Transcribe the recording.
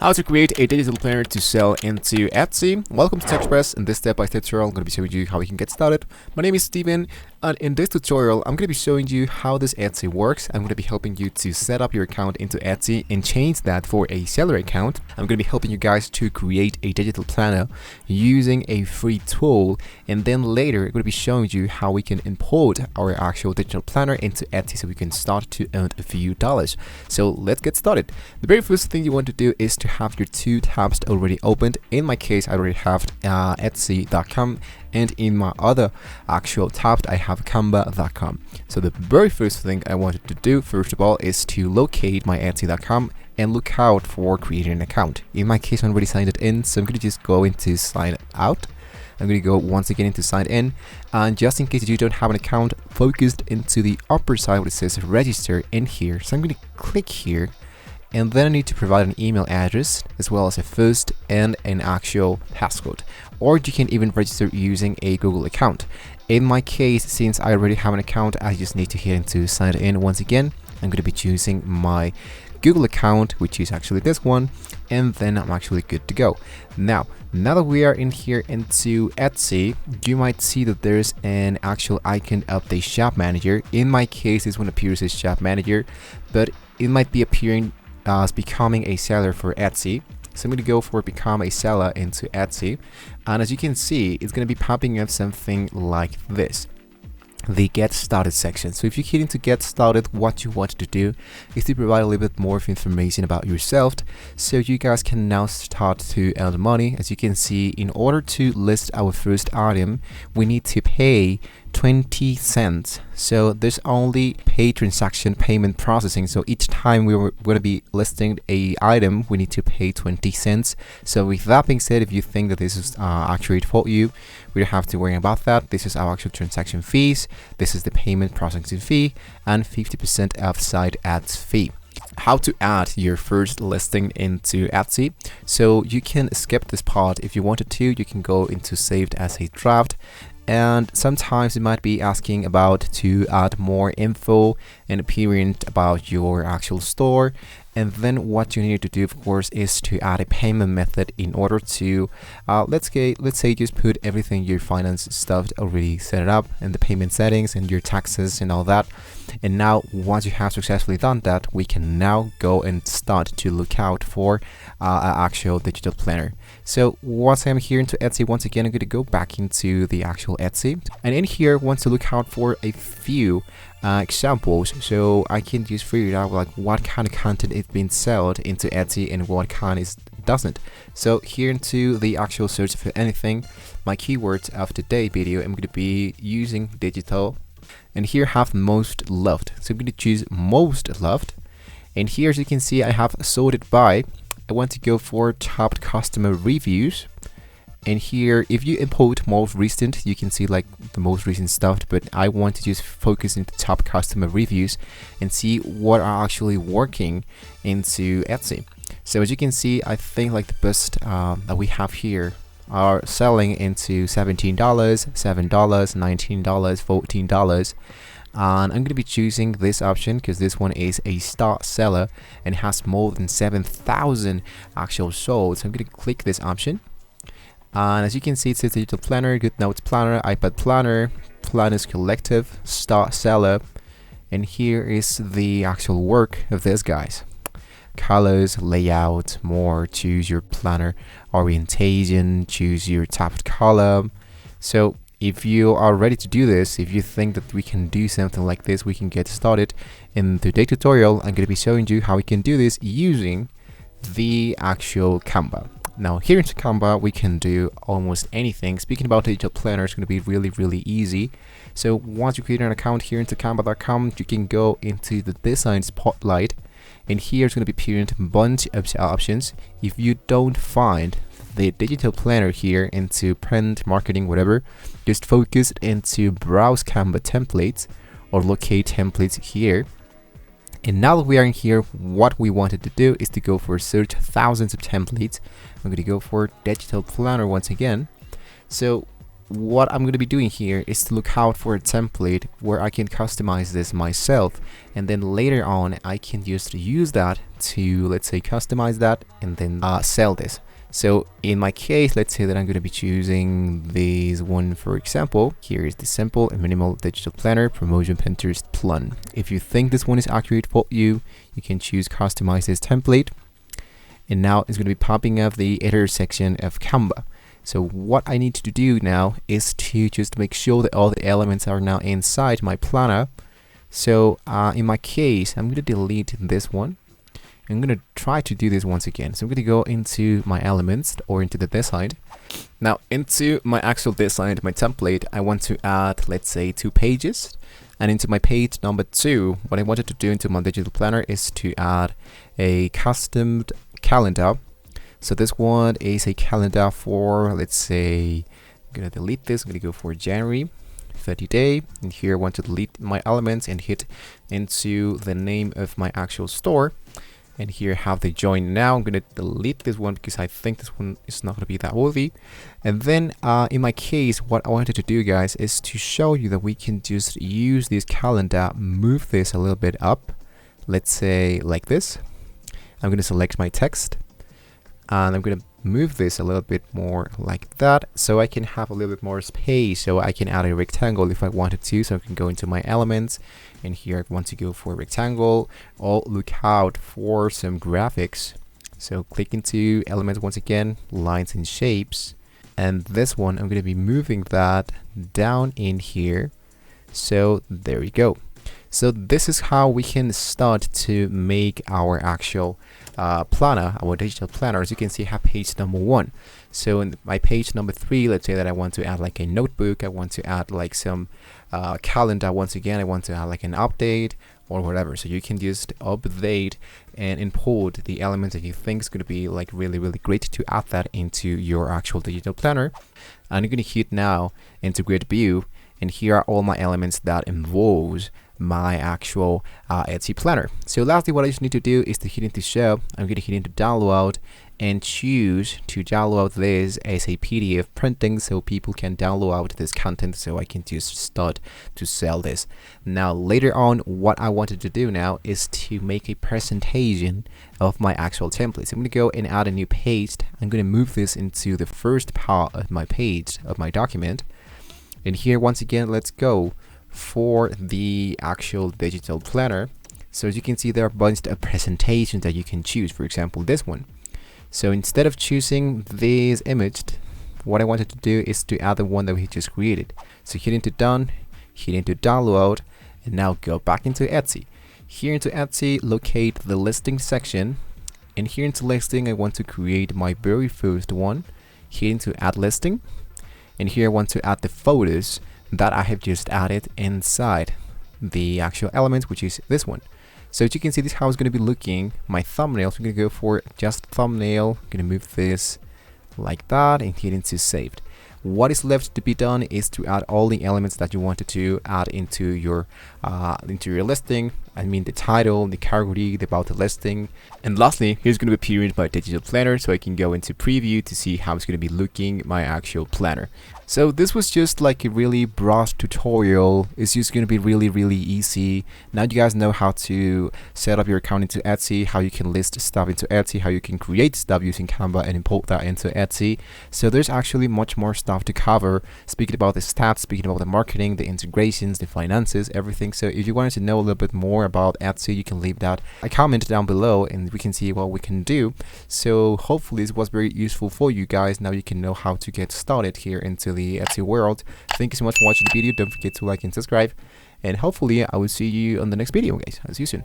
How to create a digital planner to sell into Etsy. Welcome to TechExpress. In this step-by-step tutorial, I'm going to be showing you how you can get started. My name is Steven, and in this tutorial, I'm going to be showing you how this Etsy works. I'm going to be helping you to set up your account into Etsy and change that for a seller account. I'm going to be helping you guys to create a digital planner using a free tool, and then later, I'm going to be showing you how we can import our actual digital planner into Etsy so we can start to earn a few dollars. So let's get started. The very first thing you want to do is to have your two tabs already opened. In my case, I already have Etsy.com, and in my other actual tab, I have Canva.com. So the very first thing I wanted to do, first of all, is to locate my Etsy.com and look out for creating an account. In my case, I'm already signed it in, so I'm going to just go into sign out. I'm going to go once again into sign in, and just in case you don't have an account, focused into the upper side where it says register in here. So I'm going to click here, and then I need to provide an email address as well as a first and an actual passcode, or you can even register using a Google account. In my case, since I already have an account, I just need to hit into sign in once again. I'm going to be choosing my Google account, which is actually this one, and then I'm actually good to go. Now that we are in here into Etsy, you might see that there's an actual icon of the shop manager. In my case, this one appears as shop manager, but it might be appearing as becoming a seller for Etsy. So I'm going to go for become a seller into Etsy, and as you can see, it's going to be popping up something like this, the get started section. So if you hit into get started, what you want to do is to provide a little bit more of information about yourself so you guys can now start to earn money. As you can see, in order to list our first item, we need to pay 20 cents. So there's only pay transaction payment processing. So each time we're going to be listing a item, we need to pay 20 cents. So with that being said, if you think that this is accurate for you, we don't have to worry about that. This is our actual transaction fees. This is the payment processing fee and 50% of site ads fee. How to add your first listing into Etsy. So you can skip this part if you wanted to. You can go into saved as a draft, and sometimes it might be asking about to add more info and appearance about your actual store. And then what you need to do, of course, is to add a payment method in order to let's say just put everything your finance stuff already set it up, and the payment settings and your taxes and all that. And now once you have successfully done that, we can now go and start to look out for an actual digital planner. So once I'm here into Etsy, once again, I'm going to go back into the actual Etsy, and in here, want to look out for a few examples, so I can just figure out like what kind of content it's been sold into Etsy and what kind is doesn't. So here into the actual search for anything, my keywords of today's video, I'm going to be using digital, and here have most loved. So I'm going to choose most loved, and here, as you can see, I have sorted by. I want to go for top customer reviews. And here, if you import most recent, you can see like the most recent stuff, but I want to just focus into top customer reviews and see what are actually working into Etsy. So as you can see, I think like the best that we have here are selling into $17, $7, $19, $14. And I'm going to be choosing this option because this one is a star seller and has more than 7,000 actual sold. So I'm going to click this option. And as you can see, it says digital planner, GoodNotes planner, iPad planner, planners collective, star seller, and here is the actual work of this, guys. Colors, layout, more, choose your planner orientation, choose your top column. So if you are ready to do this, if you think that we can do something like this, we can get started. In today's tutorial, I'm going to be showing you how we can do this using the actual Canva. Now here in Canva, we can do almost anything. Speaking about digital planner, it's going to be really easy. So once you create an account here into Canva.com, you can go into the design spotlight, and here it's going to be appearing a bunch of options. If you don't find the digital planner here into print, marketing, whatever, just focus into browse Canva templates or locate templates here. And now that we are in here, what we wanted to do is to go for search thousands of templates. I'm going to go for digital planner once again. So what I'm going to be doing here is to look out for a template where I can customize this myself, and then later on I can just use that to, let's say, customize that and then sell this. So in my case, let's say that I'm going to be choosing this one, for example. Here is the simple and minimal digital planner promotion Pinterest plan. If you think this one is accurate for you, you can choose customize this template. And now it's going to be popping up the editor section of Canva. So what I need to do now is to just make sure that all the elements are now inside my planner. So in my case, I'm going to delete this one. I'm going to try to do this once again. So I'm going to go into my elements or into the design. Now into my actual design, my template, I want to add, let's say, 2 pages. And into my page number 2, what I wanted to do into my digital planner is to add a custom calendar. So this one is a calendar for, let's say, I'm going to delete this. I'm going to go for January 30 day. And here I want to delete my elements and hit into the name of my actual store. And here I have the join now. I'm going to delete this one because I think this one is not going to be that worthy. And then in my case, what I wanted to do, guys, is to show you that we can just use this calendar, move this a little bit up. Let's say like this. I'm going to select my text. And I'm going to move this a little bit more like that, so I can have a little bit more space, so I can add a rectangle if I wanted to. So I can go into my elements, and here I want to go for a rectangle. I'll look out for some graphics. So click into elements once again, lines and shapes. And this one, I'm going to be moving that down in here. So there we go. So this is how we can start to make our actual planner, our digital planner. As you can see, I have page number 1. So in my page number 3, let's say that I want to add like a notebook, I want to add like some calendar. Once again, I want to add like an update or whatever. So you can just update and import the elements that you think is going to be like really great to add that into your actual digital planner. And you're going to hit now integrate view, and here are all my elements that involves my actual Etsy planner. So lastly, what I just need to do is to hit into show. I'm going to hit into download and choose to download this as a PDF printing so people can download this content, so I can just start to sell this. Now later on, what I wanted to do now is to make a presentation of my actual templates. I'm going to go and add a new page. I'm going to move this into the first part of my page of my document. And here once again, let's go for the actual digital planner. So as you can see, there are a bunch of presentations that you can choose. For example, this one. So instead of choosing this image, what I wanted to do is to add the one that we just created. So hit into done, hit into download, and now go back into Etsy. Here into Etsy, locate the listing section, and here into listing, I want to create my very first one. Hit into add listing, and here I want to add the photos that I have just added inside the actual element, which is this one. So as you can see, this is how it's going to be looking. My thumbnails, we're going to go for just thumbnail. I'm going to move this like that and hit into saved. What is left to be done is to add all the elements that you wanted to add into your listing. I mean the title, the category, the about the listing. And lastly, here's going to be appearing my digital planner, so I can go into preview to see how it's going to be looking my actual planner. So this was just like a really broad tutorial. It's just going to be really easy. Now you guys know how to set up your account into Etsy, how you can list stuff into Etsy, how you can create stuff using Canva and import that into Etsy. So there's actually much more stuff to cover, speaking about the stats, speaking about the marketing, the integrations, the finances, everything. So if you wanted to know a little bit more about Etsy, you can leave that a comment down below and we can see what we can do. So hopefully this was very useful for you guys. Now you can know how to get started here into the Etsy world. Thank you so much for watching the video. Don't forget to like and subscribe, and hopefully I will see you on the next video, guys. I'll see you soon.